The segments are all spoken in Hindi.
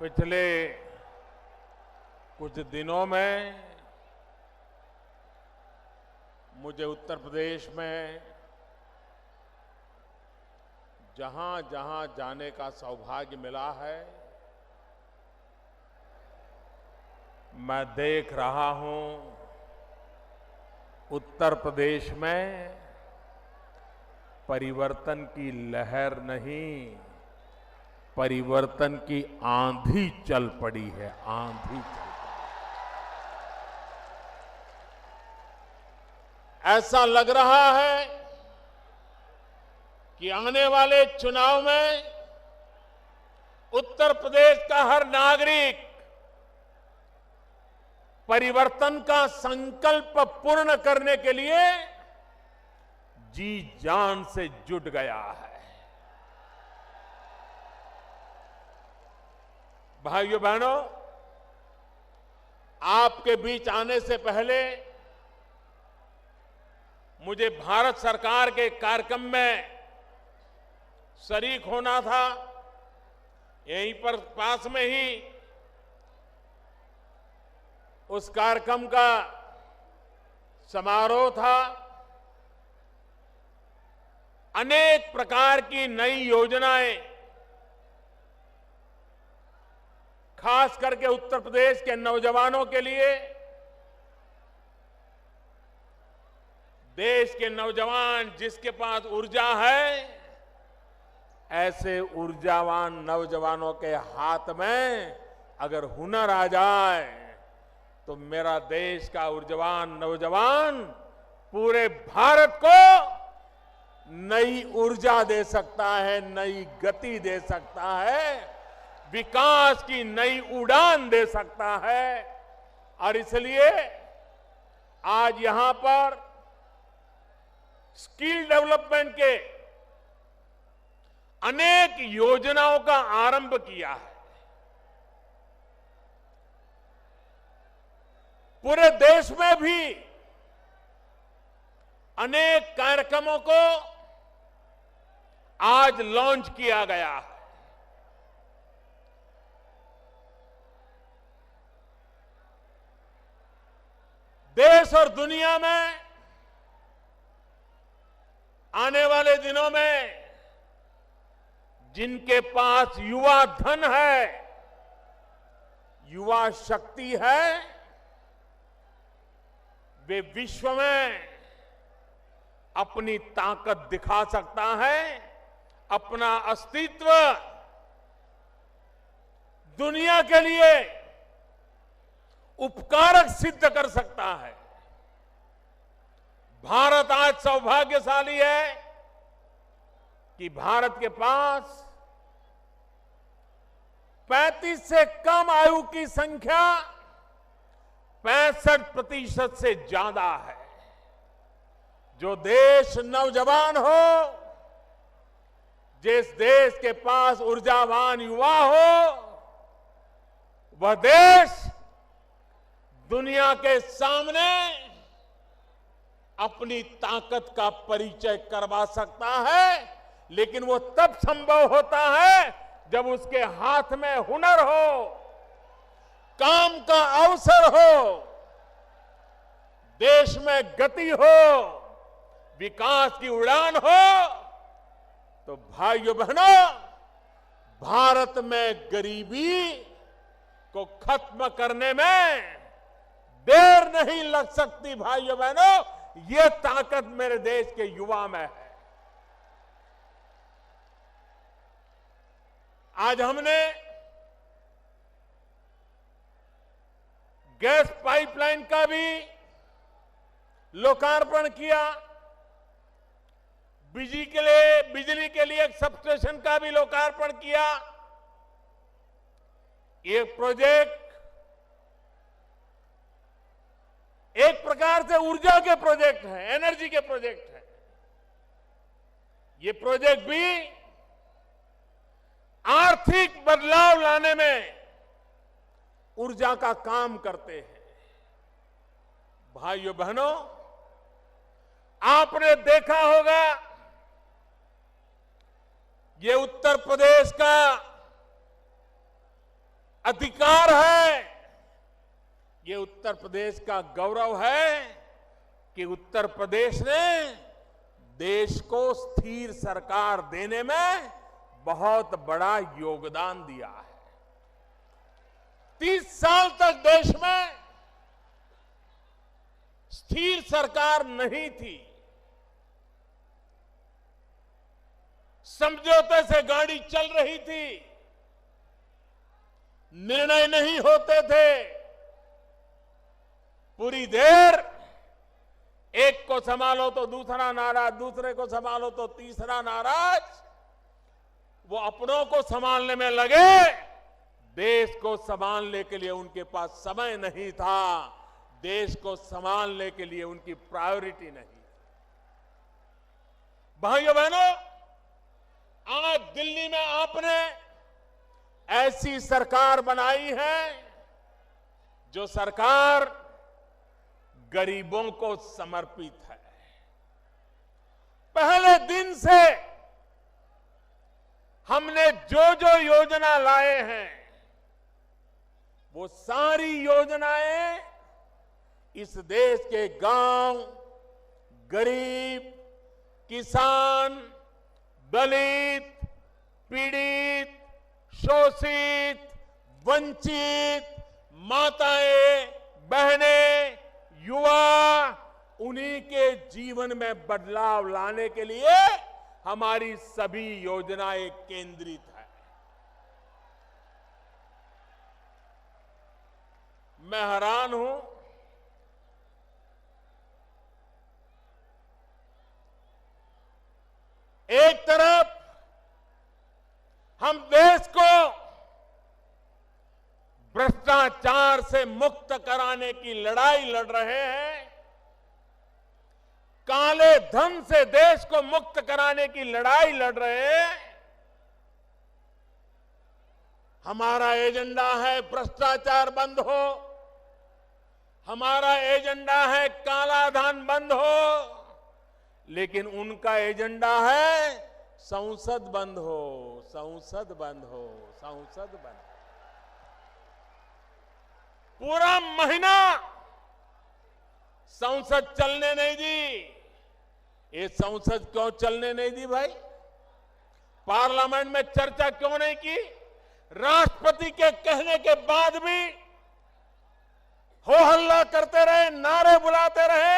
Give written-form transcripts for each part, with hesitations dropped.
पिछले कुछ दिनों में मुझे उत्तर प्रदेश में जहां जहां जाने का सौभाग्य मिला है, मैं देख रहा हूं उत्तर प्रदेश में परिवर्तन की लहर नहीं, परिवर्तन की आंधी चल पड़ी है। आंधी चल पड़ी। ऐसा लग रहा है कि आने वाले चुनाव में उत्तर प्रदेश का हर नागरिक परिवर्तन का संकल्प पूर्ण करने के लिए जी जान से जुट गया है। भाइयों बहनों, आपके बीच आने से पहले मुझे भारत सरकार के कार्यक्रम में शरीक होना था। यहीं पर पास में ही उस कार्यक्रम का समारोह था। अनेक प्रकार की नई योजनाएं खास करके उत्तर प्रदेश के नौजवानों के लिए, देश के नौजवान जिसके पास ऊर्जा है, ऐसे ऊर्जावान नौजवानों के हाथ में अगर हुनर आ जाए तो मेरा देश का ऊर्जावान नौजवान पूरे भारत को नई ऊर्जा दे सकता है, नई गति दे सकता है, विकास की नई उड़ान दे सकता है। और इसलिए आज यहां पर स्किल डेवलपमेंट के अनेक योजनाओं का आरंभ किया है। पूरे देश में भी अनेक कार्यक्रमों को आज लॉन्च किया गया है। देश और दुनिया में आने वाले दिनों में जिनके पास युवा धन है, युवा शक्ति है, वे विश्व में अपनी ताकत दिखा सकता है, अपना अस्तित्व दुनिया के लिए उपकारक सिद्ध कर सकता है। भारत आज सौभाग्यशाली है कि भारत के पास 35 से कम आयु की संख्या 65% से ज्यादा है। जो देश नौजवान हो, जिस देश के पास ऊर्जावान युवा हो, वह देश दुनिया के सामने अपनी ताकत का परिचय करवा सकता है। लेकिन वो तब संभव होता है जब उसके हाथ में हुनर हो, काम का अवसर हो, देश में गति हो, विकास की उड़ान हो। तो भाइयों बहनों, भारत में गरीबी को खत्म करने में देर नहीं लग सकती। भाइयों बहनों, ये ताकत मेरे देश के युवा में है। आज हमने गैस पाइपलाइन का भी लोकार्पण किया, बिजली के लिए एक सबस्टेशन का भी लोकार्पण किया। ये प्रोजेक्ट एक प्रकार से ऊर्जा के प्रोजेक्ट हैं, एनर्जी के प्रोजेक्ट हैं। ये प्रोजेक्ट भी आर्थिक बदलाव लाने में ऊर्जा का काम करते हैं। भाइयों बहनों, आपने देखा होगा ये उत्तर प्रदेश का अधिकार है। ये उत्तर प्रदेश का गौरव है कि उत्तर प्रदेश ने देश को स्थिर सरकार देने में बहुत बड़ा योगदान दिया है। 30 साल तक देश में स्थिर सरकार नहीं थी। समझौते से गाड़ी चल रही थी, निर्णय नहीं होते थे। पूरी देर एक को संभालो तो दूसरा नाराज, दूसरे को संभालो तो तीसरा नाराज। वो अपनों को संभालने में लगे, देश को संभालने के लिए उनके पास समय नहीं था, देश को संभालने के लिए उनकी प्रायोरिटी नहीं। भाइयों बहनों, आज दिल्ली में आपने ऐसी सरकार बनाई है जो सरकार गरीबों को समर्पित है। पहले दिन से हमने जो जो योजना लाए हैं, वो सारी योजनाएं इस देश के गांव, गरीब, किसान, दलित, पीड़ित, शोषित, वंचित, माताएं, बहनें, युवा, उन्हीं के जीवन में बदलाव लाने के लिए हमारी सभी योजनाएं केंद्रित है। मैं हैरान हूं, एक तरफ हम देश को भ्रष्टाचार से मुक्त कराने की लड़ाई लड़ रहे हैं, काले धन से देश को मुक्त कराने की लड़ाई लड़ रहे हैं। हमारा एजेंडा है भ्रष्टाचार बंद हो, हमारा एजेंडा है काला धन बंद हो, लेकिन उनका एजेंडा है संसद बंद हो, संसद बंद हो, संसद बंद हो। पूरा महीना संसद चलने नहीं दी। ये संसद क्यों चलने नहीं दी भाई? पार्लियामेंट में चर्चा क्यों नहीं की? राष्ट्रपति के कहने के बाद भी हो हल्ला करते रहे, नारे बुलाते रहे।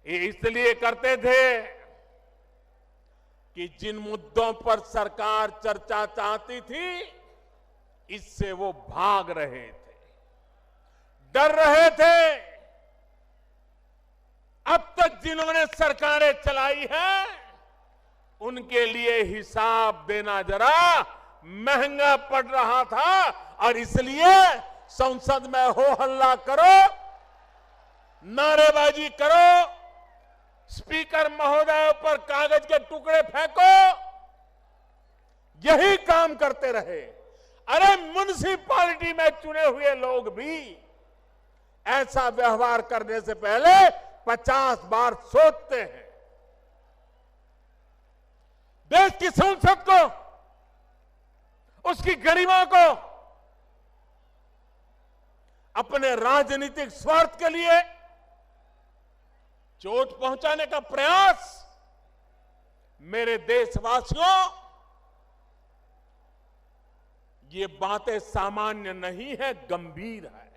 ये इसलिए करते थे कि जिन मुद्दों पर सरकार चर्चा चाहती थी, इससे वो भाग रहे थे, डर रहे थे। अब तक जिन्होंने सरकारें चलाई हैं, उनके लिए हिसाब देना जरा महंगा पड़ रहा था, और इसलिए संसद में हो हल्ला करो, नारेबाजी करो, स्पीकर महोदय पर कागज के टुकड़े फेंको, यही काम करते रहे। अरे म्युनिसिपैलिटी में चुने हुए लोग भी ऐसा व्यवहार करने से पहले 50 बार सोचते हैं। देश की संसद को, उसकी गरिमा को अपने राजनीतिक स्वार्थ के लिए चोट पहुंचाने का प्रयास, मेरे देशवासियों, ये बातें सामान्य नहीं है, गंभीर है।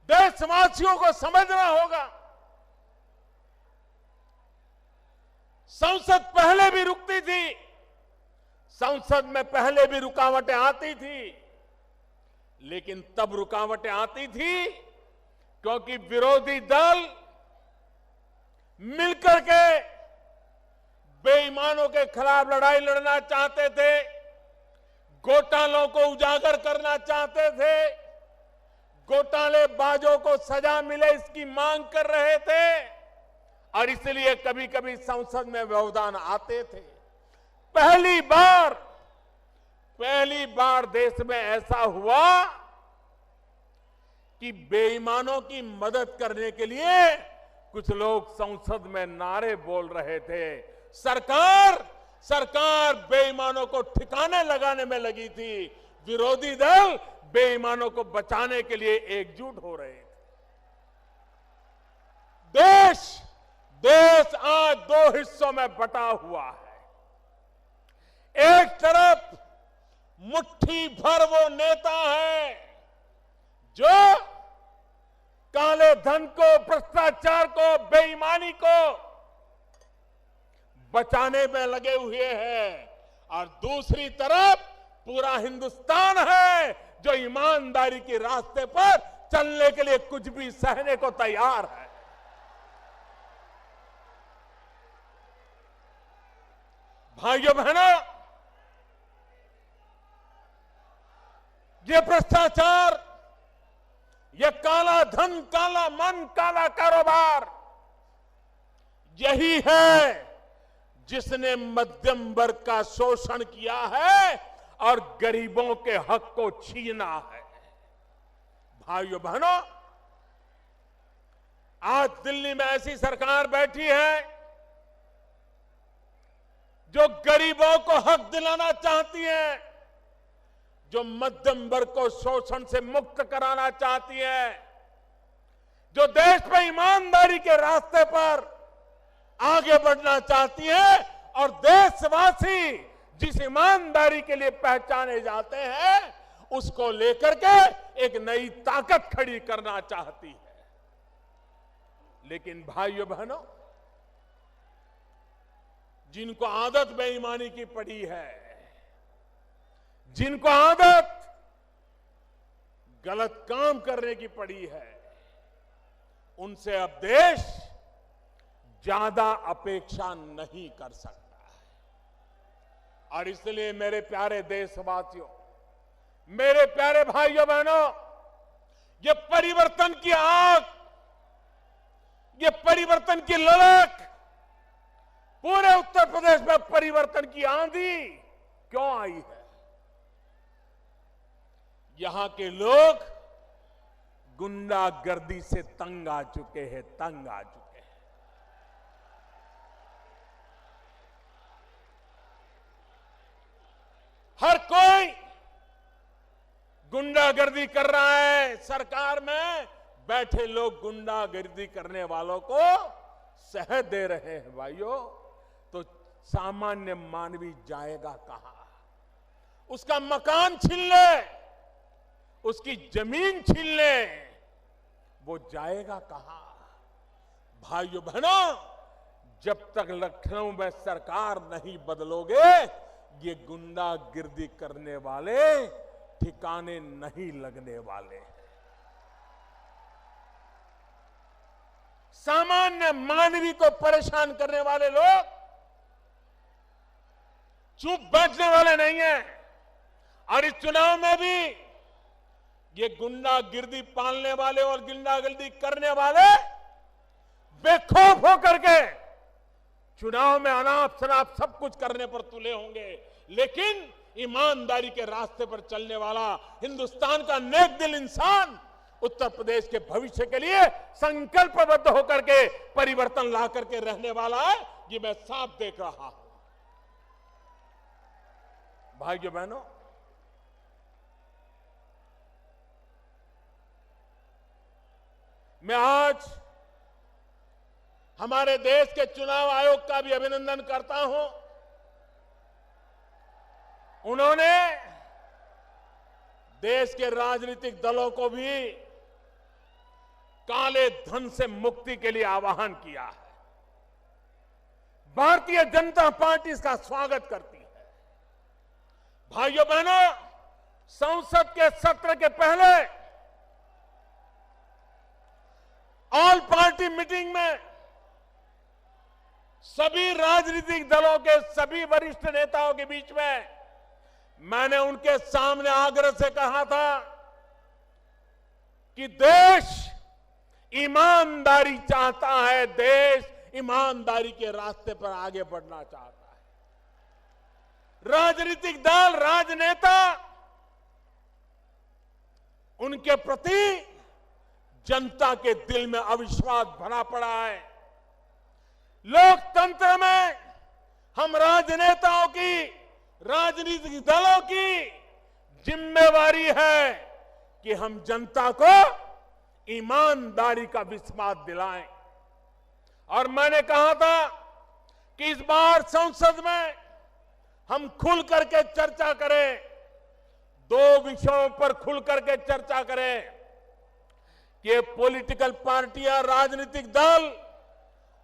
देशवासियों को समझना होगा। संसद पहले भी रुकती थी, संसद में पहले भी रुकावटें आती थी, लेकिन तब रुकावटें आती थी क्योंकि विरोधी दल मिलकर के बेईमानों के खिलाफ लड़ाई लड़ना चाहते थे, घोटालों को उजागर करना चाहते थे, घोटालेबाजों को सजा मिले इसकी मांग कर रहे थे, और इसलिए कभी कभी संसद में व्यवधान आते थे। पहली बार देश में ऐसा हुआ कि बेईमानों की मदद करने के लिए कुछ लोग संसद में नारे बोल रहे थे, सरकार सरकार बेईमानों को ठिकाने लगाने में लगी थी, विरोधी दल बेईमानों को बचाने के लिए एकजुट हो रहे थे। देश आज दो हिस्सों में बटा हुआ है। एक तरफ मुट्ठी भर वो नेता है जो काले धन को, भ्रष्टाचार को, बेईमानी को बचाने में लगे हुए हैं, और दूसरी तरफ पूरा हिंदुस्तान है जो ईमानदारी के रास्ते पर चलने के लिए कुछ भी सहने को तैयार है। भाइयों बहनों, ये भ्रष्टाचार, ये काला धन, काला मन, काला कारोबार, यही है जिसने मध्यम वर्ग का शोषण किया है और गरीबों के हक को छीना है। भाइयों बहनों, आज दिल्ली में ऐसी सरकार बैठी है जो गरीबों को हक दिलाना चाहती है, जो मध्यम वर्ग को शोषण से मुक्त कराना चाहती है, जो देश में ईमानदारी के रास्ते पर आगे बढ़ना चाहती है, और देशवासी जिस ईमानदारी के लिए पहचाने जाते हैं उसको लेकर के एक नई ताकत खड़ी करना चाहती है। लेकिन भाइयों बहनों, जिनको आदत बेईमानी की पड़ी है, जिनको आदत गलत काम करने की पड़ी है, उनसे अब देश ज्यादा अपेक्षा नहीं कर सकता है। और इसलिए मेरे प्यारे देशवासियों, मेरे प्यारे भाइयों बहनों, ये परिवर्तन की आग, ये परिवर्तन की ललक, पूरे उत्तर प्रदेश में परिवर्तन की आंधी क्यों आई है? यहां के लोग गुंडागर्दी से तंग आ चुके हैं, तंग आ चुके हैं। हर कोई गुंडागर्दी कर रहा है। सरकार में बैठे लोग गुंडागर्दी करने वालों को सह दे रहे हैं। भाइयों, तो सामान्य मानवी जाएगा कहां? उसका मकान छीन ले, उसकी जमीन छीन ले, वो जाएगा कहां? भाइयों बहनों, जब तक लखनऊ में सरकार नहीं बदलोगे, ये गुंडागिर्दी करने वाले ठिकाने नहीं लगने वाले। सामान्य मानवी को परेशान करने वाले लोग चुप बैठने वाले नहीं हैं। और इस चुनाव में भी ये गुंडागिर्दी पालने वाले और गुंडागिर्दी करने वाले बेखौफ होकर के चुनाव में अनाप शनाप सब कुछ करने पर तुले होंगे, लेकिन ईमानदारी के रास्ते पर चलने वाला हिंदुस्तान का नेक दिल इंसान उत्तर प्रदेश के भविष्य के लिए संकल्पबद्ध होकर के परिवर्तन ला करके रहने वाला है, ये मैं साफ देख रहा हूं। भाइयों बहनों, मैं आज हमारे देश के चुनाव आयोग का भी अभिनंदन करता हूं। उन्होंने देश के राजनीतिक दलों को भी काले धन से मुक्ति के लिए आह्वान किया है। भारतीय जनता पार्टी इसका स्वागत करती है। भाइयों बहनों, संसद के सत्र के पहले ऑल पार्टी मीटिंग में सभी राजनीतिक दलों के सभी वरिष्ठ नेताओं के बीच में मैंने उनके सामने आग्रह से कहा था कि देश ईमानदारी चाहता है, देश ईमानदारी के रास्ते पर आगे बढ़ना चाहता है। राजनीतिक दल, राजनेता, उनके प्रति जनता के दिल में अविश्वास भरा पड़ा है। लोकतंत्र में हम राजनेताओं की, राजनीतिक दलों की जिम्मेवारी है कि हम जनता को ईमानदारी का विश्वास दिलाएं। और मैंने कहा था कि इस बार संसद में हम खुल करके चर्चा करें, दो विषयों पर खुल करके चर्चा करें कि ये पॉलिटिकल पार्टियां, राजनीतिक दल,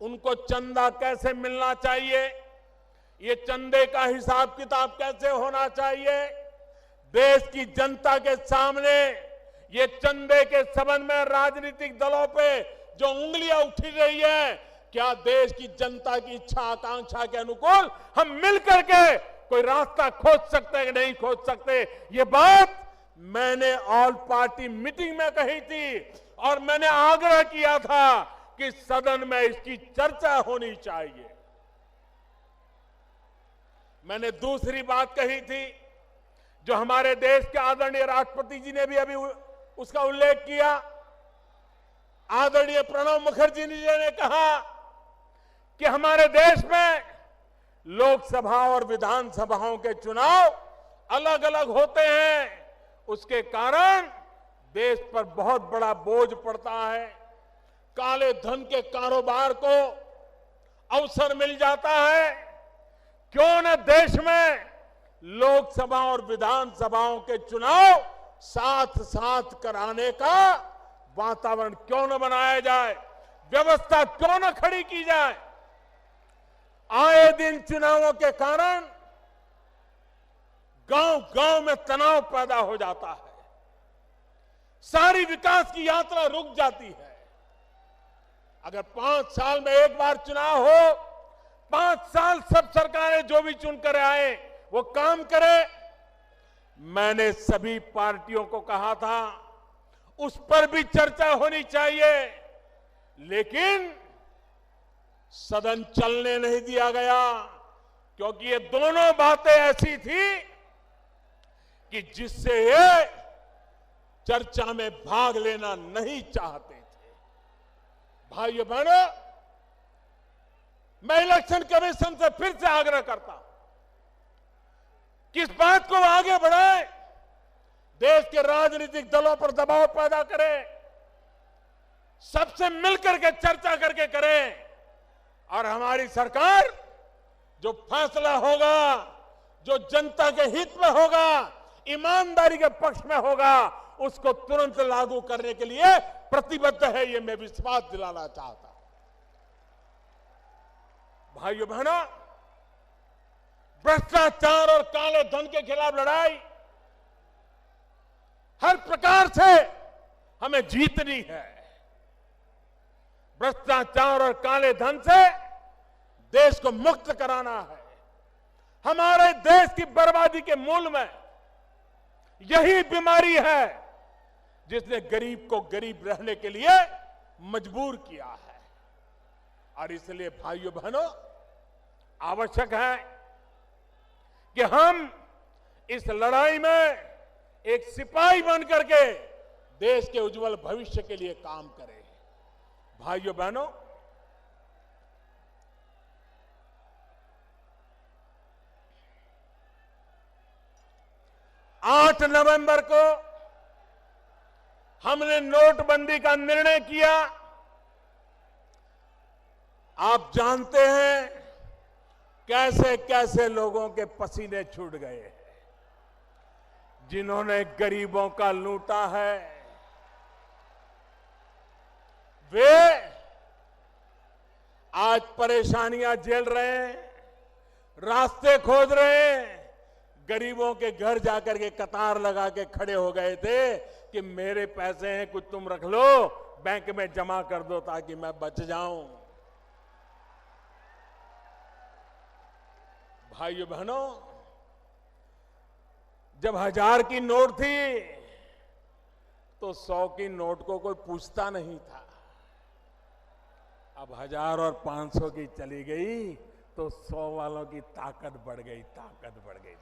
उनको चंदा कैसे मिलना चाहिए, ये चंदे का हिसाब किताब कैसे होना चाहिए, देश की जनता के सामने ये चंदे के संबंध में राजनीतिक दलों पे जो उंगलियां उठी रही है, क्या देश की जनता की इच्छा आकांक्षा के अनुकूल हम मिलकर के कोई रास्ता खोज सकते हैं कि नहीं खोज सकते। ये बात मैंने ऑल पार्टी मीटिंग में कही थी और मैंने आग्रह किया था कि सदन में इसकी चर्चा होनी चाहिए। मैंने दूसरी बात कही थी जो हमारे देश के आदरणीय राष्ट्रपति जी ने भी अभी उसका उल्लेख किया। आदरणीय प्रणब मुखर्जी जी ने कहा कि हमारे देश में लोकसभा और विधानसभाओं के चुनाव अलग अलग होते हैं, उसके कारण देश पर बहुत बड़ा बोझ पड़ता है, काले धन के कारोबार को अवसर मिल जाता है। क्यों न देश में लोकसभा और विधानसभाओं के चुनाव साथ साथ कराने का वातावरण क्यों न बनाया जाए, व्यवस्था क्यों न खड़ी की जाए। आए दिन चुनावों के कारण गांव गांव में तनाव पैदा हो जाता है, सारी विकास की यात्रा रुक जाती है। अगर 5 साल में एक बार चुनाव हो, 5 साल सब सरकारें जो भी चुनकर आए वो काम करे। मैंने सभी पार्टियों को कहा था उस पर भी चर्चा होनी चाहिए, लेकिन सदन चलने नहीं दिया गया क्योंकि ये दोनों बातें ऐसी थी कि जिससे ये चर्चा में भाग लेना नहीं चाहते थे। भाइयों बहनों, मैं इलेक्शन कमीशन से फिर से आग्रह करता हूं कि इस बात को आगे बढ़ाएं, देश के राजनीतिक दलों पर दबाव पैदा करें, सबसे मिलकर के चर्चा करके करें और हमारी सरकार जो फैसला होगा, जो जनता के हित में होगा, ईमानदारी के पक्ष में होगा, उसको तुरंत लागू करने के लिए प्रतिबद्ध है, ये मैं विश्वास दिलाना चाहता हूं। भाइयों बहनों, भ्रष्टाचार और काले धन के खिलाफ लड़ाई हर प्रकार से हमें जीतनी है। भ्रष्टाचार और काले धन से देश को मुक्त कराना है। हमारे देश की बर्बादी के मूल में यही बीमारी है जिसने गरीब को गरीब रहने के लिए मजबूर किया है। और इसलिए भाइयों बहनों, आवश्यक है कि हम इस लड़ाई में एक सिपाही बनकर के देश के उज्जवल भविष्य के लिए काम करें। भाइयों बहनों, आठ नवंबर को हमने नोटबंदी का निर्णय किया। आप जानते हैं कैसे कैसे लोगों के पसीने छूट गए हैं, जिन्होंने गरीबों का लूटा है। वे आज परेशानियां झेल रहे हैं, रास्ते खोज रहे हैं। गरीबों के घर जाकर के कतार लगा के खड़े हो गए थे कि मेरे पैसे हैं, कुछ तुम रख लो, बैंक में जमा कर दो ताकि मैं बच जाऊं। भाइयों बहनों, जब 1000 की नोट थी तो 100 की नोट को कोई पूछता नहीं था। अब 1000 और 500 की चली गई तो 100 वालों की ताकत बढ़ गई, ताकत बढ़ गई।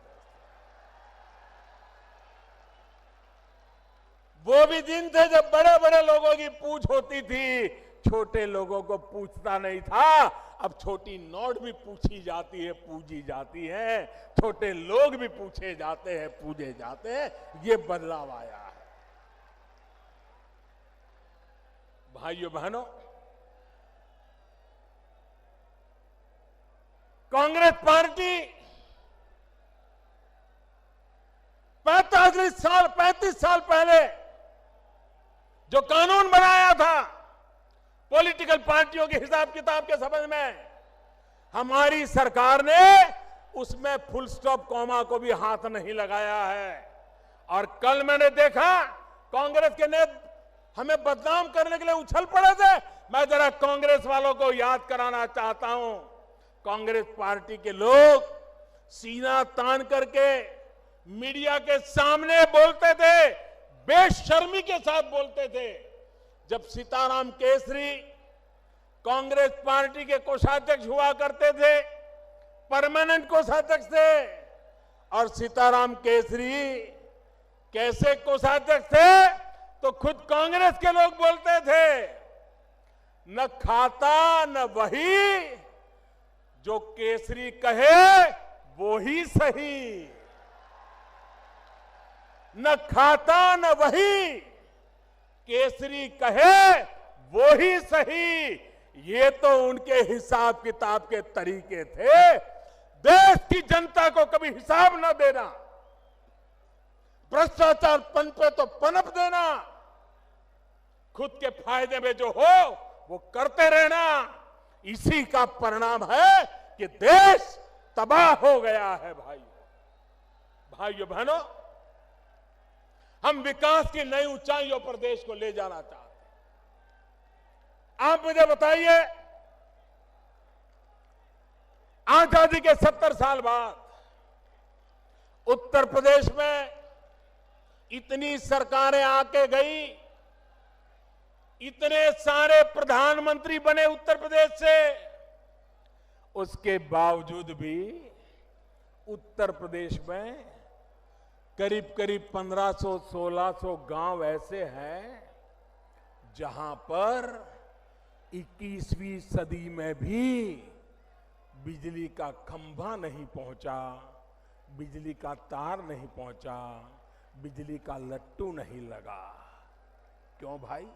वो भी दिन थे जब बड़े बड़े लोगों की पूछ होती थी छोटे लोगों को पूछता नहीं था, अब छोटी नोट भी पूछी जाती है, पूजी जाती है, छोटे लोग भी पूछे जाते हैं, पूजे जाते हैं। ये बदलाव आया है। भाइयों बहनों, कांग्रेस पार्टी 35 साल पहले जो कानून बनाया था पॉलिटिकल पार्टियों के हिसाब किताब के संबंध में, हमारी सरकार ने उसमें फुल स्टॉप कॉमा को भी हाथ नहीं लगाया है। और कल मैंने देखा कांग्रेस के नेता हमें बदनाम करने के लिए उछल पड़े थे। मैं जरा कांग्रेस वालों को याद कराना चाहता हूं, कांग्रेस पार्टी के लोग सीना तान करके मीडिया के सामने बोलते थे, बेशर्मी के साथ बोलते थे। जब सीताराम केसरी कांग्रेस पार्टी के कोषाध्यक्ष हुआ करते थे, परमानेंट कोषाध्यक्ष थे, और सीताराम केसरी कैसे कोषाध्यक्ष थे तो खुद कांग्रेस के लोग बोलते थे, न खाता न वही, जो केसरी कहे वो ही सही। न खाता न वही, केसरी कहे वो ही सही। ये तो उनके हिसाब किताब के तरीके थे। देश की जनता को कभी हिसाब न देना, भ्रष्टाचार पनपे तो पनप देना, खुद के फायदे में जो हो वो करते रहना, इसी का परिणाम है कि देश तबाह हो गया है। भाइयों बहनों, हम विकास की नई ऊंचाइयों पर देश को ले जाना चाहते हैं। आप मुझे बताइए, आजादी के 70 साल बाद उत्तर प्रदेश में इतनी सरकारें आके गई, इतने सारे प्रधानमंत्री बने उत्तर प्रदेश से, उसके बावजूद भी उत्तर प्रदेश में करीब 1500-1600 गांव ऐसे हैं जहां पर 21वीं सदी में भी बिजली का खंभा नहीं पहुंचा, बिजली का तार नहीं पहुंचा, बिजली का लट्टू नहीं लगा। क्यों भाई?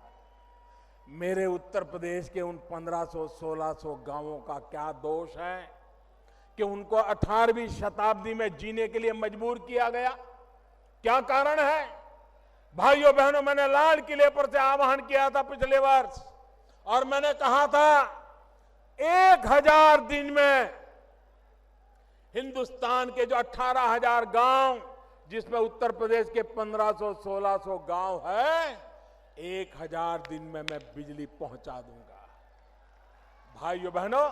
मेरे उत्तर प्रदेश के उन 1500-1600 गांवों का क्या दोष है कि उनको 18वीं शताब्दी में जीने के लिए मजबूर किया गया? क्या कारण है? भाइयों बहनों, मैंने लाल किले पर से आह्वान किया था पिछले वर्ष, और मैंने कहा था 1000 दिन में हिंदुस्तान के जो 18,000 गांव, जिसमें उत्तर प्रदेश के 1500-1600 गांव है, 1000 दिन में मैं बिजली पहुंचा दूंगा। भाइयों बहनों,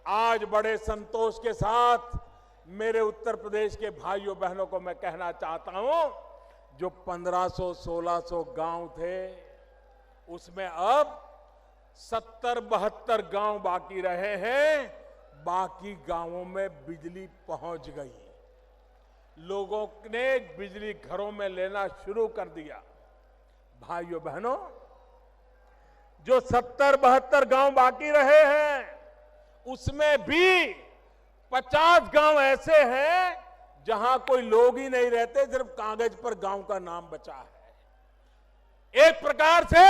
आज बड़े संतोष के साथ मेरे उत्तर प्रदेश के भाइयों बहनों को मैं कहना चाहता हूं, जो 1500-1600 गांव थे, उसमें अब 70-72 गांव बाकी रहे हैं। बाकी गांवों में बिजली पहुंच गई, लोगों ने बिजली घरों में लेना शुरू कर दिया। भाइयों बहनों, जो 70-72 गांव बाकी रहे हैं, उसमें भी 50 गांव ऐसे हैं जहां कोई लोग ही नहीं रहते, सिर्फ कागज पर गांव का नाम बचा है। एक प्रकार से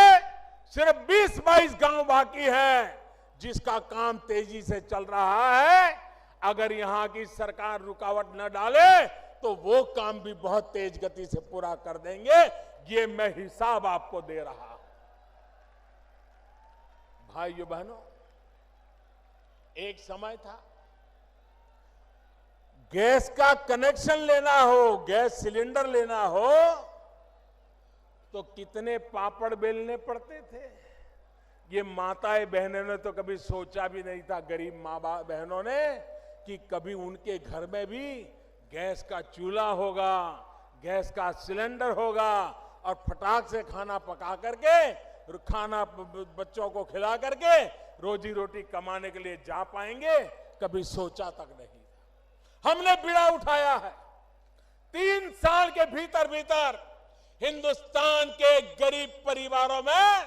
सिर्फ 20-22 गांव बाकी है जिसका काम तेजी से चल रहा है। अगर यहां की सरकार रुकावट न डाले तो वो काम भी बहुत तेज गति से पूरा कर देंगे। ये मैं हिसाब आपको दे रहा हूं। भाइयों बहनों, एक समय था गैस का कनेक्शन लेना हो, गैस सिलेंडर लेना हो, तो कितने पापड़ बेलने पड़ते थे। ये माताएं बहनों ने तो कभी सोचा भी नहीं था, गरीब माँ बहनों ने, कि कभी उनके घर में भी गैस का चूल्हा होगा, गैस का सिलेंडर होगा, और फटाक से खाना पका करके, खाना बच्चों को खिला करके रोजी रोटी कमाने के लिए जा पाएंगे। कभी सोचा तक नहीं। हमने बीड़ा उठाया है। 3 साल के भीतर भीतर हिंदुस्तान के गरीब परिवारों में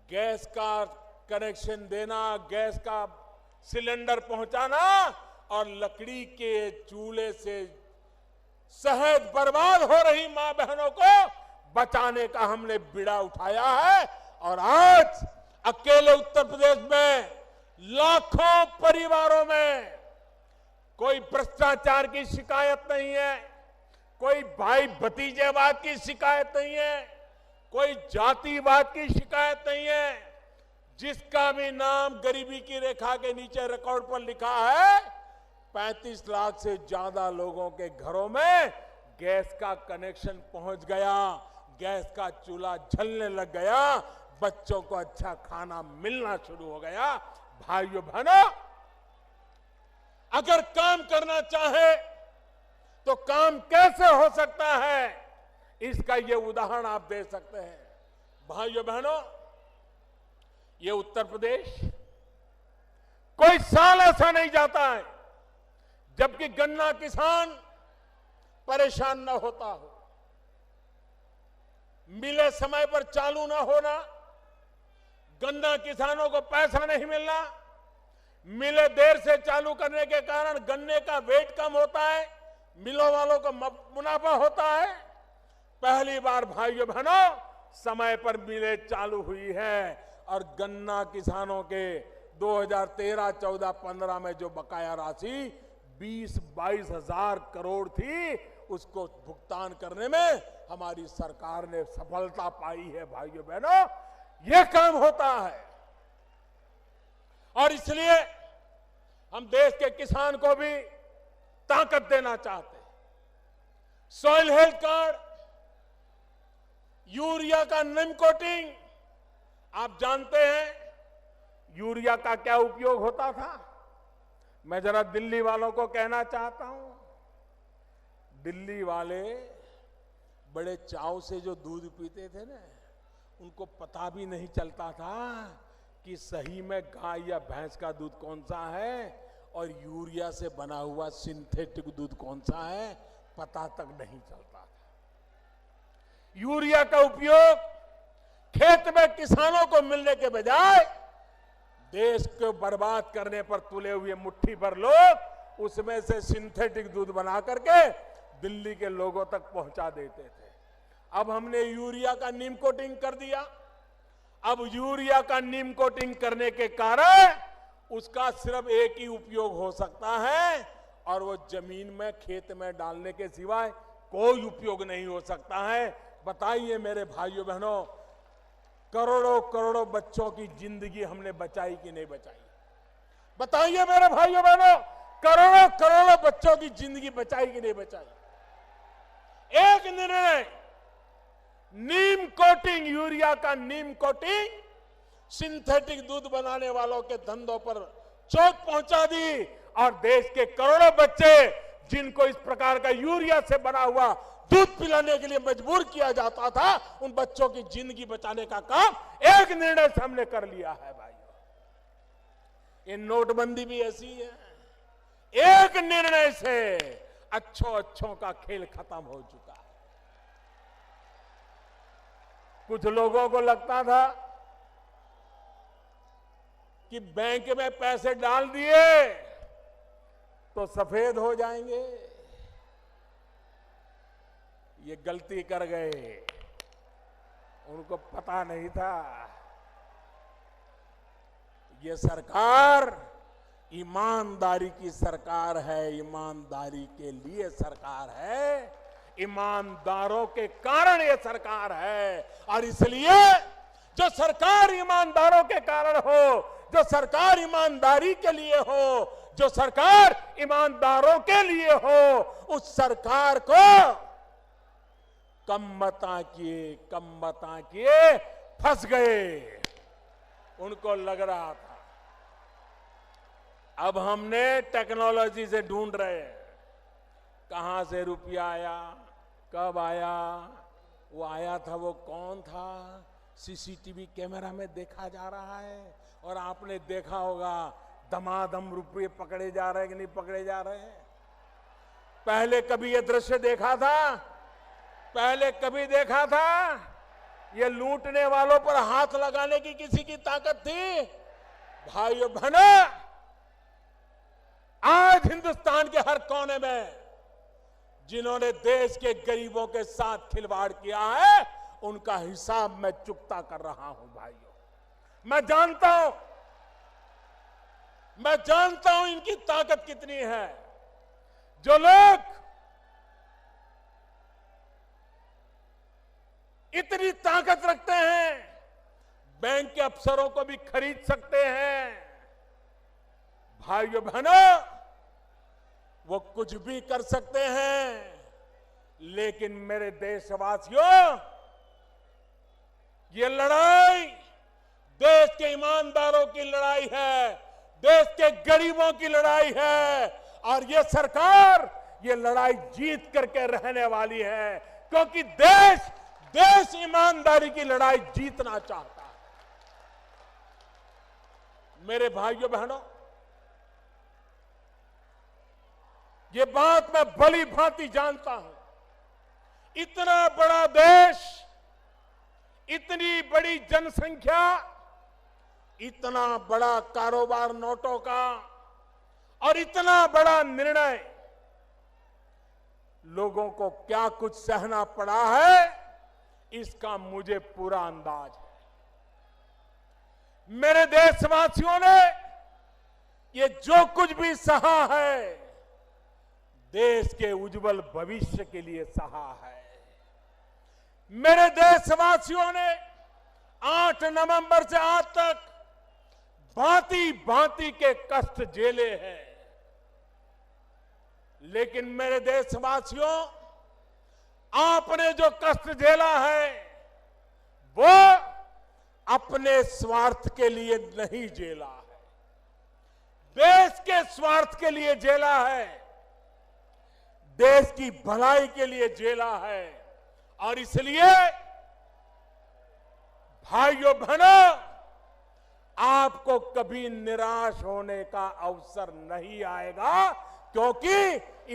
गैस का कनेक्शन देना, गैस का सिलेंडर पहुंचाना और लकड़ी के चूल्हे से शहद बर्बाद हो रही मां बहनों को बचाने का हमने बीड़ा उठाया है। और आज अकेले उत्तर प्रदेश में लाखों परिवारों में कोई भ्रष्टाचार की शिकायत नहीं है, कोई भाई भतीजेवाद की शिकायत नहीं है, कोई जातिवाद की शिकायत नहीं है। जिसका भी नाम गरीबी की रेखा के नीचे रिकॉर्ड पर लिखा है, 35 लाख से ज्यादा लोगों के घरों में गैस का कनेक्शन पहुंच गया, गैस का चूल्हा जलने लग गया, बच्चों को अच्छा खाना मिलना शुरू हो गया। भाइयों बहनों, अगर काम करना चाहे तो काम कैसे हो सकता है, इसका ये उदाहरण आप दे सकते हैं। भाइयों बहनों, ये उत्तर प्रदेश कोई साल ऐसा नहीं जाता है जबकि गन्ना किसान परेशान न होता हो। मिले समय पर चालू न होना, गन्ना किसानों को पैसा नहीं मिलना, मिले देर से चालू करने के कारण गन्ने का वेट कम होता है, मिलों वालों को मुनाफा होता है। पहली बार भाइयों बहनों समय पर मिलें चालू हुई है और गन्ना किसानों के 2013, 14, 15 में जो बकाया राशि 20-22 हजार करोड़ थी, उसको भुगतान करने में हमारी सरकार ने सफलता पाई है। भाइयों बहनों, यह काम होता है और इसलिए हम देश के किसान को भी ताकत देना चाहते हैं। सॉइल हेल्थ कार्ड, यूरिया का निम कोटिंग, आप जानते हैं यूरिया का क्या उपयोग होता था। मैं जरा दिल्ली वालों को कहना चाहता हूं, दिल्ली वाले बड़े चाव से जो दूध पीते थे ना, उनको पता भी नहीं चलता था कि सही में गाय या भैंस का दूध कौन सा है और यूरिया से बना हुआ सिंथेटिक दूध कौन सा है, पता तक नहीं चलता था। यूरिया का उपयोग खेत में किसानों को मिलने के बजाय देश को बर्बाद करने पर तुले हुए मुट्ठी भर लोग उसमें से सिंथेटिक दूध बना करके दिल्ली के लोगों तक पहुंचा देते थे। अब हमने यूरिया का नीम कोटिंग कर दिया। अब यूरिया का नीम कोटिंग करने के कारण उसका सिर्फ एक ही उपयोग हो सकता है और वो जमीन में खेत में डालने के सिवाय कोई उपयोग नहीं हो सकता है। बताइए मेरे भाइयों बहनों, करोड़ों करोड़ों बच्चों की जिंदगी हमने बचाई कि नहीं बचाई? बताइए मेरे भाइयों बहनों, करोड़ों करोड़ों बच्चों की जिंदगी बचाई कि नहीं बचाई? एक निर्णय, नीम कोटिंग, यूरिया का नीम कोटिंग सिंथेटिक दूध बनाने वालों के धंधों पर चोट पहुंचा दी और देश के करोड़ों बच्चे जिनको इस प्रकार का यूरिया से बना हुआ दूध पिलाने के लिए मजबूर किया जाता था, उन बच्चों की जिंदगी बचाने का काम एक निर्णय से हमने कर लिया है। भाइयों, ये नोटबंदी भी ऐसी है, एक निर्णय से अच्छों का खेल खत्म हो चुका है। कुछ लोगों को लगता था कि बैंक में पैसे डाल दिए तो सफेद हो जाएंगे। ये गलती कर गए, उनको पता नहीं था ये सरकार ईमानदारी की सरकार है, ईमानदारी के लिए सरकार है, ईमानदारों के कारण ये सरकार है। और इसलिए जो सरकार ईमानदारों के कारण हो, जो सरकार ईमानदारी के लिए हो, जो सरकार ईमानदारों के लिए हो, उस सरकार को कम मता किए फंस गए। उनको लग रहा था अब हमने टेक्नोलॉजी से ढूंढ रहे हैं कहां से रुपया आया, कब आया, वो आया था वो कौन था, सीसीटीवी कैमरा में देखा जा रहा है। और आपने देखा होगा दमादम रुपये पकड़े जा रहे हैं कि नहीं पकड़े जा रहे हैं। पहले कभी ये दृश्य देखा था? पहले कभी देखा था? ये लूटने वालों पर हाथ लगाने की किसी की ताकत थी? भाइयों बहनों, आज हिंदुस्तान के हर कोने में जिन्होंने देश के गरीबों के साथ खिलवाड़ किया है, उनका हिसाब मैं चुकता कर रहा हूं। भाइयों, मैं जानता हूं इनकी ताकत कितनी है। जो लोग इतनी ताकत रखते हैं, बैंक के अफसरों को भी खरीद सकते हैं। भाइयों बहनों, वो कुछ भी कर सकते हैं, लेकिन मेरे देशवासियों, ये लड़ाई देश के ईमानदारों की लड़ाई है, देश के गरीबों की लड़ाई है, और ये सरकार ये लड़ाई जीत करके रहने वाली है, क्योंकि देश ईमानदारी की लड़ाई जीतना चाहता है। मेरे भाइयों बहनों, ये बात मैं भली भांति जानता हूं। इतना बड़ा देश, इतनी बड़ी जनसंख्या, इतना बड़ा कारोबार नोटों का, और इतना बड़ा निर्णय, लोगों को क्या कुछ सहना पड़ा है, इसका मुझे पूरा अंदाज है। मेरे देशवासियों ने ये जो कुछ भी सहा है, देश के उज्जवल भविष्य के लिए सहा है। मेरे देशवासियों ने 8 नवंबर से आज तक भांति भांति के कष्ट झेले हैं, लेकिन मेरे देशवासियों, आपने जो कष्ट झेला है, वो अपने स्वार्थ के लिए नहीं झेला है, देश के स्वार्थ के लिए झेला है, देश की भलाई के लिए झेला है। और इसलिए भाइयों बहनों, आपको कभी निराश होने का अवसर नहीं आएगा, क्योंकि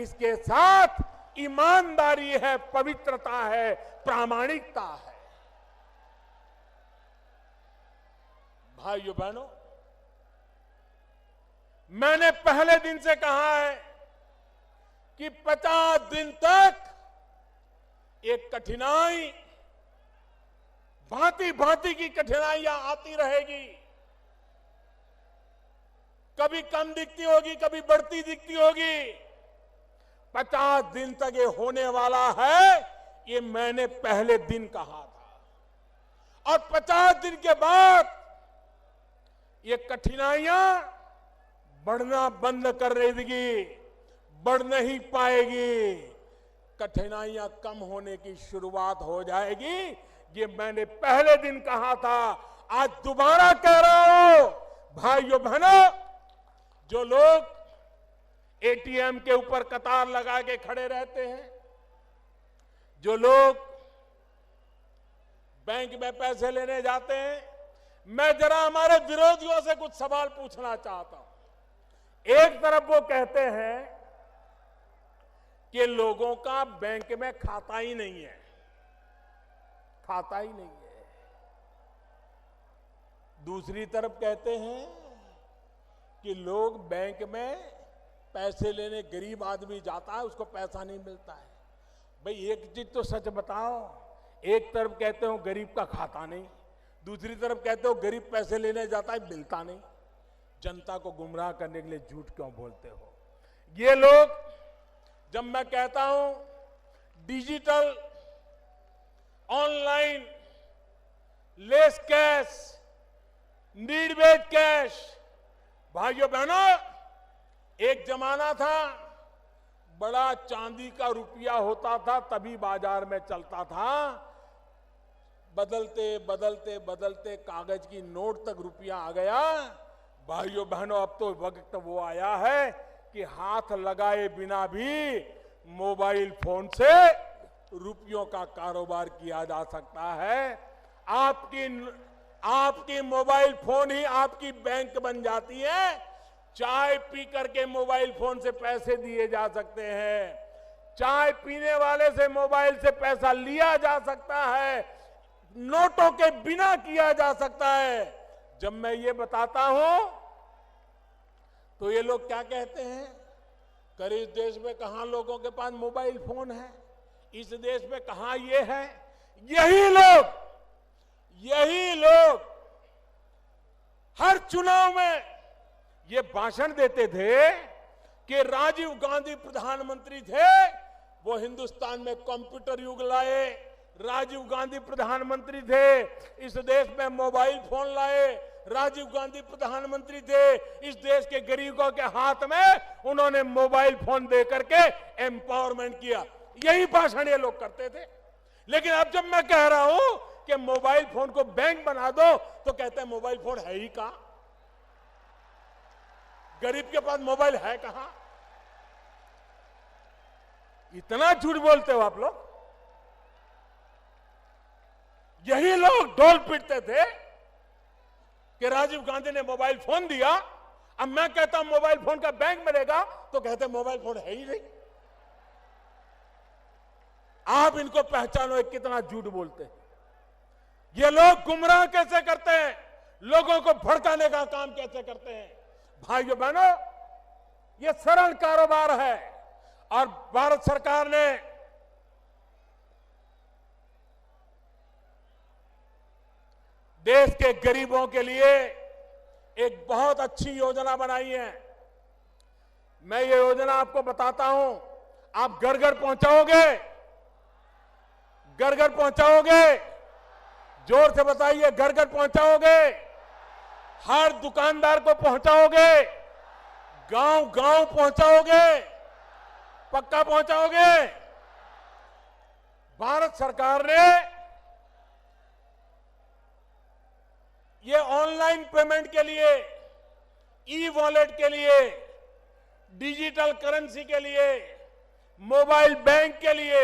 इसके साथ ईमानदारी है, पवित्रता है, प्रामाणिकता है। भाइयों बहनों, मैंने पहले दिन से कहा है कि 50 दिन तक एक कठिनाई, भांति भांति की कठिनाइयां आती रहेगी, कभी कम दिखती होगी, कभी बढ़ती दिखती होगी। 50 दिन तक ये होने वाला है, ये मैंने पहले दिन कहा था। और 50 दिन के बाद ये कठिनाइयां बढ़ना बंद कर देगी, बढ़ नहीं पाएगी, कठिनाइयां कम होने की शुरुआत हो जाएगी। ये मैंने पहले दिन कहा था, आज दोबारा कह रहा हूं। भाइयों बहनों, जो लोग एटीएम के ऊपर कतार लगा के खड़े रहते हैं, जो लोग बैंक में पैसे लेने जाते हैं, मैं जरा हमारे विरोधियों से कुछ सवाल पूछना चाहता हूं। एक तरफ वो कहते हैं कि लोगों का बैंक में खाता ही नहीं है, खाता ही नहीं है। दूसरी तरफ कहते हैं कि लोग बैंक में पैसे लेने, गरीब आदमी जाता है, उसको पैसा नहीं मिलता है। भाई एक चीज तो सच बताओ, एक तरफ कहते हो गरीब का खाता नहीं, दूसरी तरफ कहते हो गरीब पैसे लेने जाता है, मिलता नहीं। जनता को गुमराह करने के लिए झूठ क्यों बोलते हो? ये लोग, जब मैं कहता हूं digital, online, less cash, need based cash, भाइयों बहनों, एक जमाना था बड़ा चांदी का रुपया होता था तभी बाजार में चलता था। बदलते बदलते बदलते कागज की नोट तक रुपया आ गया। भाइयों बहनों, अब तो वक्त वो आया है कि हाथ लगाए बिना भी मोबाइल फोन से रुपयों का कारोबार किया जा सकता है। आपकी मोबाइल फोन ही आपकी बैंक बन जाती है। चाय पी करके मोबाइल फोन से पैसे दिए जा सकते हैं, चाय पीने वाले से मोबाइल से पैसा लिया जा सकता है, नोटों के बिना किया जा सकता है। जब मैं ये बताता हूं तो ये लोग क्या कहते हैं, कर इस देश में कहां लोगों के पास मोबाइल फोन है, इस देश में कहां ये है। यही लोग हर चुनाव में ये भाषण देते थे कि राजीव गांधी प्रधानमंत्री थे, वो हिंदुस्तान में कंप्यूटर युग लाए। राजीव गांधी प्रधानमंत्री थे, इस देश में मोबाइल फोन लाए। राजीव गांधी प्रधानमंत्री थे, इस देश के गरीबों के हाथ में उन्होंने मोबाइल फोन दे करके एम्पावरमेंट किया। यही भाषण ये लोग करते थे। लेकिन अब जब मैं कह रहा हूं कि मोबाइल फोन को बैंक बना दो तो कहते हैं मोबाइल फोन है ही कहां, गरीब के पास मोबाइल है कहां। इतना झूठ बोलते हो आप लोग। यही लोग ढोल पीटते थे कि राजीव गांधी ने मोबाइल फोन दिया। अब मैं कहता हूं मोबाइल फोन का बैंक मिलेगा तो कहते हैं मोबाइल फोन है ही नहीं। आप इनको पहचानो कितना झूठ बोलते हैं। ये लोग गुमराह कैसे करते हैं, लोगों को भड़काने का काम कैसे करते हैं। भाइयों बहनों, ये सरल कारोबार है और भारत सरकार ने देश के गरीबों के लिए एक बहुत अच्छी योजना बनाई है। मैं ये योजना आपको बताता हूं, आप घर घर पहुंचाओगे, घर घर पहुंचाओगे, जोर से बताइए, घर घर पहुंचाओगे, हर दुकानदार को पहुंचाओगे, गांव गांव पहुंचाओगे, पक्का पहुंचाओगे। भारत सरकार ने ये ऑनलाइन पेमेंट के लिए, ई वॉलेट के लिए, डिजिटल करेंसी के लिए, मोबाइल बैंक के लिए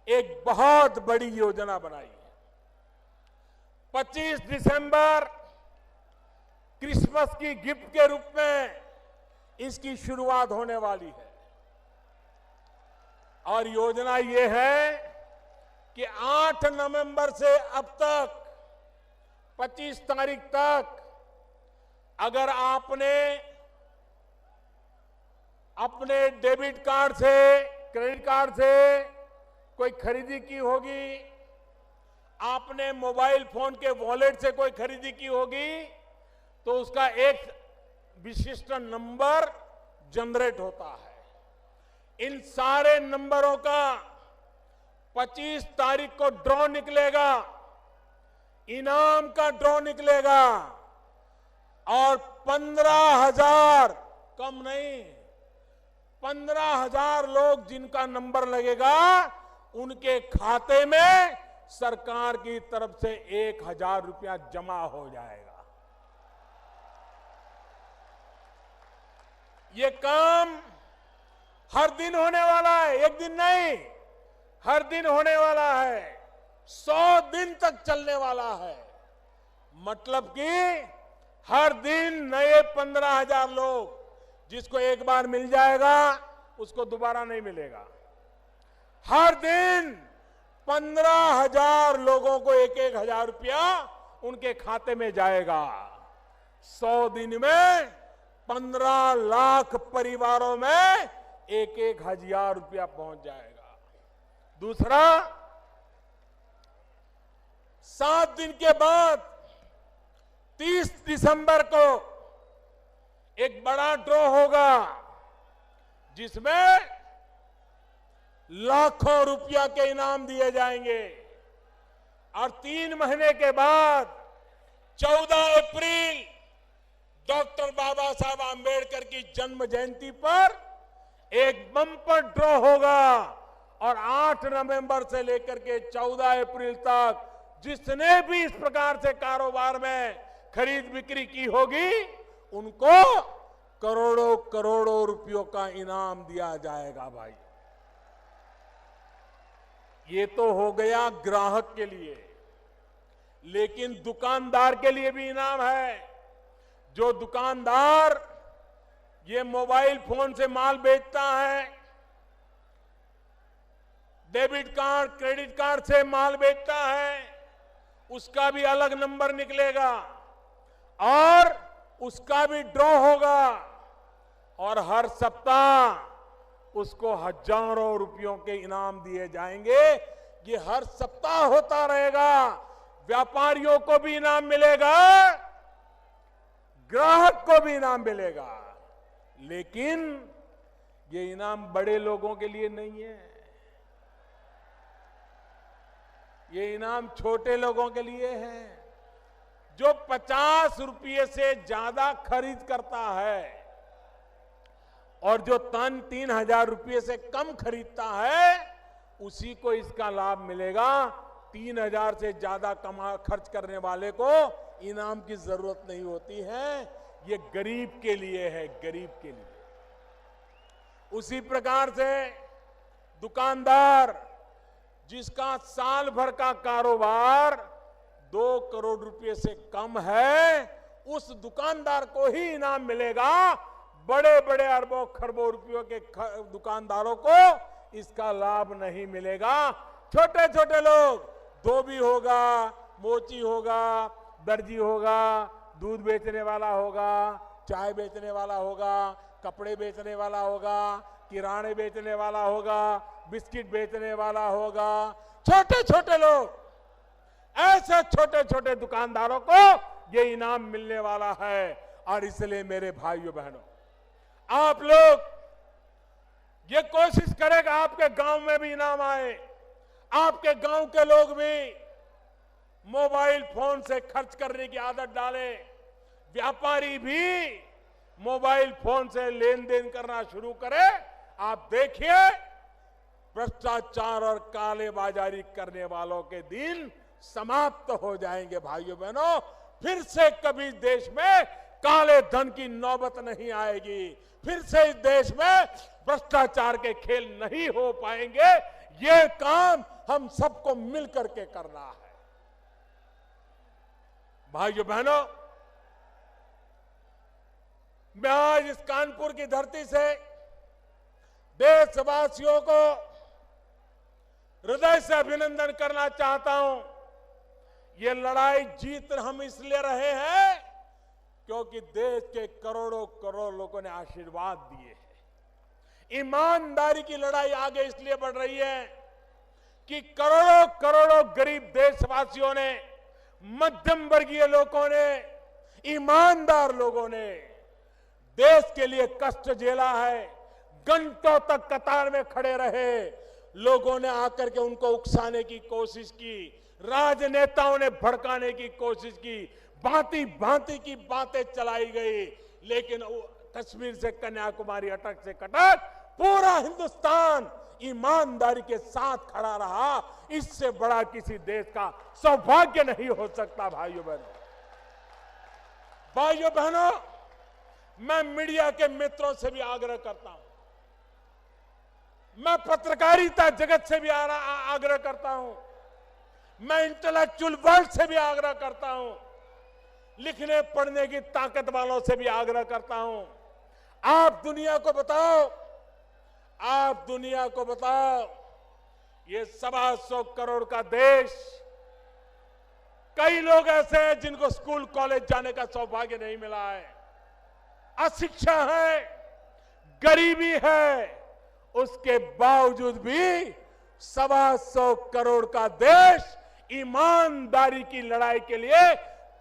एक बहुत बड़ी योजना बनाई है। 25 दिसंबर क्रिसमस की गिफ्ट के रूप में इसकी शुरुआत होने वाली है। और योजना ये है कि 8 नवंबर से अब तक 25 तारीख तक अगर आपने अपने डेबिट कार्ड से, क्रेडिट कार्ड से कोई खरीदी की होगी, आपने मोबाइल फोन के वॉलेट से कोई खरीदी की होगी, तो उसका एक विशिष्ट नंबर जनरेट होता है। इन सारे नंबरों का 25 तारीख को ड्रॉ निकलेगा, इनाम का ड्रॉ निकलेगा और 15,000, कम नहीं, 15,000 लोग जिनका नंबर लगेगा उनके खाते में सरकार की तरफ से 1,000 रुपया जमा हो जाएगा। ये काम हर दिन होने वाला है, एक दिन नहीं, हर दिन होने वाला है, 100 दिन तक चलने वाला है। मतलब कि हर दिन नए 15,000 लोग, जिसको एक बार मिल जाएगा उसको दोबारा नहीं मिलेगा। हर दिन 15,000 लोगों को 1,000 रुपया उनके खाते में जाएगा। 100 दिन में 15 लाख परिवारों में 1,000 रुपया पहुंच जाएगा। दूसरा, 7 दिन के बाद 30 दिसंबर को एक बड़ा ड्रॉ होगा जिसमें लाखों रुपया के इनाम दिए जाएंगे। और 3 महीने के बाद 14 अप्रैल डॉक्टर बाबा साहब आंबेडकर की जन्म जयंती पर एक बम्पर ड्रॉ होगा और 8 नवंबर से लेकर के 14 अप्रैल तक जिसने भी इस प्रकार से कारोबार में खरीद बिक्री की होगी उनको करोड़ों करोड़ों रुपयों का इनाम दिया जाएगा। भाई, ये तो हो गया ग्राहक के लिए, लेकिन दुकानदार के लिए भी इनाम है। जो दुकानदार ये मोबाइल फोन से माल बेचता है, डेबिट कार्ड, क्रेडिट कार्ड से माल बेचता है, उसका भी अलग नंबर निकलेगा और उसका भी ड्रॉ होगा और हर सप्ताह उसको हजारों रुपयों के इनाम दिए जाएंगे। ये हर सप्ताह होता रहेगा। व्यापारियों को भी इनाम मिलेगा, ग्राहक को भी इनाम मिलेगा, लेकिन ये इनाम बड़े लोगों के लिए नहीं है, ये इनाम छोटे लोगों के लिए है। जो 50 रुपये से ज्यादा खरीद करता है और जो 3,000 रुपये से कम खरीदता है, उसी को इसका लाभ मिलेगा। 3,000 से ज्यादा खर्च करने वाले को इनाम की जरूरत नहीं होती है। ये गरीब के लिए है, गरीब के लिए। उसी प्रकार से दुकानदार जिसका साल भर का कारोबार 2 करोड़ रुपए से कम है, उस दुकानदार को ही इनाम मिलेगा। बड़े बड़े अरबों खरबों रुपयों के दुकानदारों को इसका लाभ नहीं मिलेगा। छोटे छोटे लोग, धोबी होगा, मोची होगा, दर्जी होगा, दूध बेचने वाला होगा, चाय बेचने वाला होगा, कपड़े बेचने वाला होगा, किराने बेचने वाला होगा, बिस्किट बेचने वाला होगा, छोटे छोटे लोग, ऐसे छोटे छोटे दुकानदारों को ये इनाम मिलने वाला है। और इसलिए मेरे भाइयों बहनों, आप लोग ये कोशिश करेगा आपके गांव में भी इनाम आए, आपके गांव के लोग भी मोबाइल फोन से खर्च करने की आदत डालें, व्यापारी भी मोबाइल फोन से लेन देन करना शुरू करे। आप देखिए, भ्रष्टाचार और कालेबाजारी करने वालों के दिन समाप्त हो जाएंगे। भाइयों बहनों, फिर से कभी देश में काले धन की नौबत नहीं आएगी, फिर से इस देश में भ्रष्टाचार के खेल नहीं हो पाएंगे। ये काम हम सबको मिलकर के करना है। भाइयों बहनों, मैं आज इस कानपुर की धरती से देशवासियों को हृदय से अभिनंदन करना चाहता हूं। ये लड़ाई जीत हम इसलिए रहे हैं क्योंकि देश के करोड़ों करोड़ लोगों ने आशीर्वाद दिए हैं। ईमानदारी की लड़ाई आगे इसलिए बढ़ रही है कि करोड़ों करोड़ों गरीब देशवासियों ने, मध्यम वर्गीय लोगों ने, ईमानदार लोगों ने देश के लिए कष्ट झेला है। घंटों तक कतार में खड़े रहे, लोगों ने आकर के उनको उकसाने की कोशिश की, राजनेताओं ने भड़काने की कोशिश की, भांति भांति की बातें चलाई गई, लेकिन कश्मीर से कन्याकुमारी, अटक से कटक, पूरा हिंदुस्तान ईमानदारी के साथ खड़ा रहा। इससे बड़ा किसी देश का सौभाग्य नहीं हो सकता। भाइयों बहनों, भाइयों बहनों, मैं मीडिया के मित्रों से भी आग्रह करता हूं, मैं पत्रकारिता जगत से भी आग्रह करता हूं, मैं इंटेलेक्चुअल वर्ल्ड से भी आग्रह करता हूं, लिखने पढ़ने की ताकत वालों से भी आग्रह करता हूं। आप दुनिया को बताओ, आप दुनिया को बताओ, ये 125 करोड़ का देश, कई लोग ऐसे हैं जिनको स्कूल कॉलेज जाने का सौभाग्य नहीं मिला है, अशिक्षा है, गरीबी है, उसके बावजूद भी 125 करोड़ का देश ईमानदारी की लड़ाई के लिए,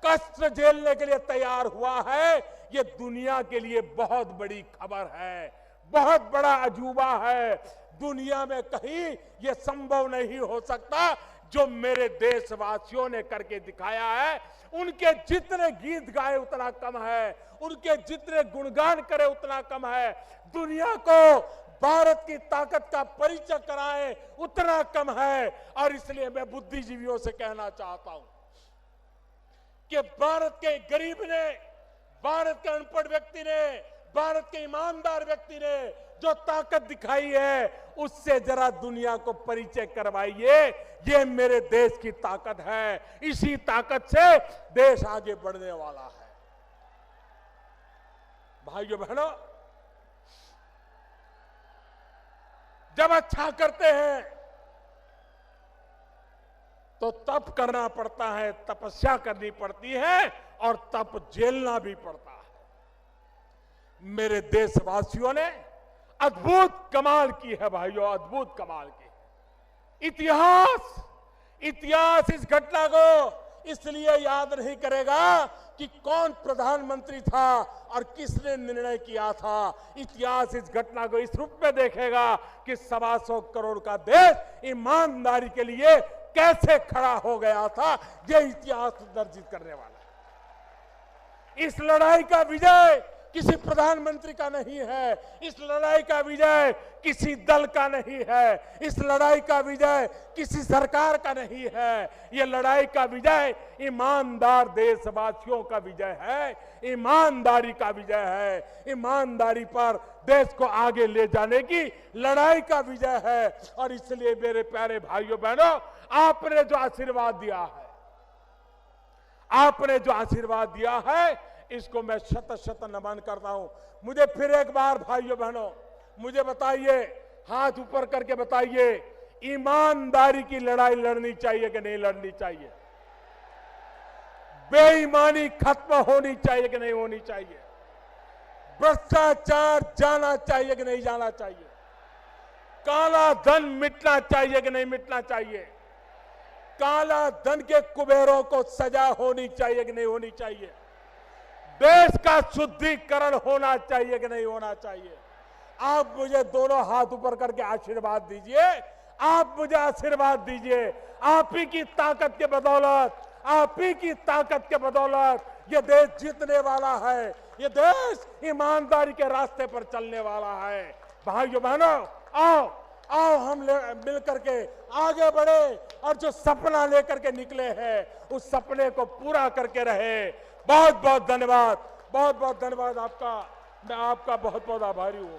कष्ट झेलने के लिए तैयार हुआ है। ये दुनिया के लिए बहुत बड़ी खबर है, बहुत बड़ा अजूबा है। दुनिया में कहीं ये संभव नहीं हो सकता जो मेरे देशवासियों ने करके दिखाया है। उनके जितने गीत गाए उतना कम है, उनके जितने गुणगान करे उतना कम है। दुनिया को भारत की ताकत का परिचय कराए उतना कम है। और इसलिए मैं बुद्धिजीवियों से कहना चाहता हूं कि भारत के गरीब ने, भारत के अनपढ़ व्यक्ति ने, भारत के ईमानदार व्यक्ति ने जो ताकत दिखाई है, उससे जरा दुनिया को परिचय करवाइए। ये मेरे देश की ताकत है, इसी ताकत से देश आगे बढ़ने वाला है। भाइयों बहनों, जब अच्छा करते हैं तो तप करना पड़ता है, तपस्या करनी पड़ती है और तप झेलना भी पड़ता है। मेरे देशवासियों ने अद्भुत कमाल की है भाइयों, अद्भुत कमाल की। इतिहास इस घटना को इसलिए याद नहीं करेगा कि कौन प्रधानमंत्री था और किसने निर्णय किया था। इतिहास इस घटना को इस रूप में देखेगा कि 125 करोड़ का देश ईमानदारी के लिए कैसे खड़ा हो गया था। ये इतिहास दर्ज करने वाला है। इस लड़ाई का विजय किसी प्रधानमंत्री का नहीं है, इस लड़ाई का विजय किसी दल का नहीं है, इस लड़ाई का विजय किसी सरकार का नहीं है। यह लड़ाई का विजय ईमानदार देशवासियों का विजय है, ईमानदारी का विजय है। ईमानदारी पर देश को आगे ले जाने की लड़ाई का विजय है। और इसलिए मेरे प्यारे भाइयों बहनों, आपने जो आशीर्वाद दिया है, आपने जो आशीर्वाद दिया है, इसको मैं शत शत नमन करता हूं। मुझे फिर एक बार भाइयों बहनों, मुझे बताइए, हाथ ऊपर करके बताइए, ईमानदारी की लड़ाई लड़नी चाहिए कि नहीं लड़नी चाहिए? बेईमानी खत्म होनी चाहिए कि नहीं होनी चाहिए? भ्रष्टाचार जाना चाहिए कि नहीं जाना चाहिए? काला धन मिटना चाहिए कि नहीं मिटना चाहिए? काला धन के कुबेरों को सजा होनी चाहिए कि नहीं होनी चाहिए? देश का शुद्धिकरण होना चाहिए कि नहीं होना चाहिए? आप मुझे दोनों हाथ ऊपर करके आशीर्वाद दीजिए, आप मुझे आशीर्वाद दीजिए। आप ही की ताकत के बदौलत, आप ही की ताकत के बदौलत ये देश जीतने वाला है, ये देश ईमानदारी के रास्ते पर चलने वाला है। भाइयों बहनों, आओ आओ हम मिल करके आगे बढ़े और जो सपना लेकर के निकले हैं उस सपने को पूरा करके रहे। बहुत बहुत धन्यवाद, बहुत बहुत धन्यवाद आपका। मैं आपका बहुत बहुत आभारी हूं।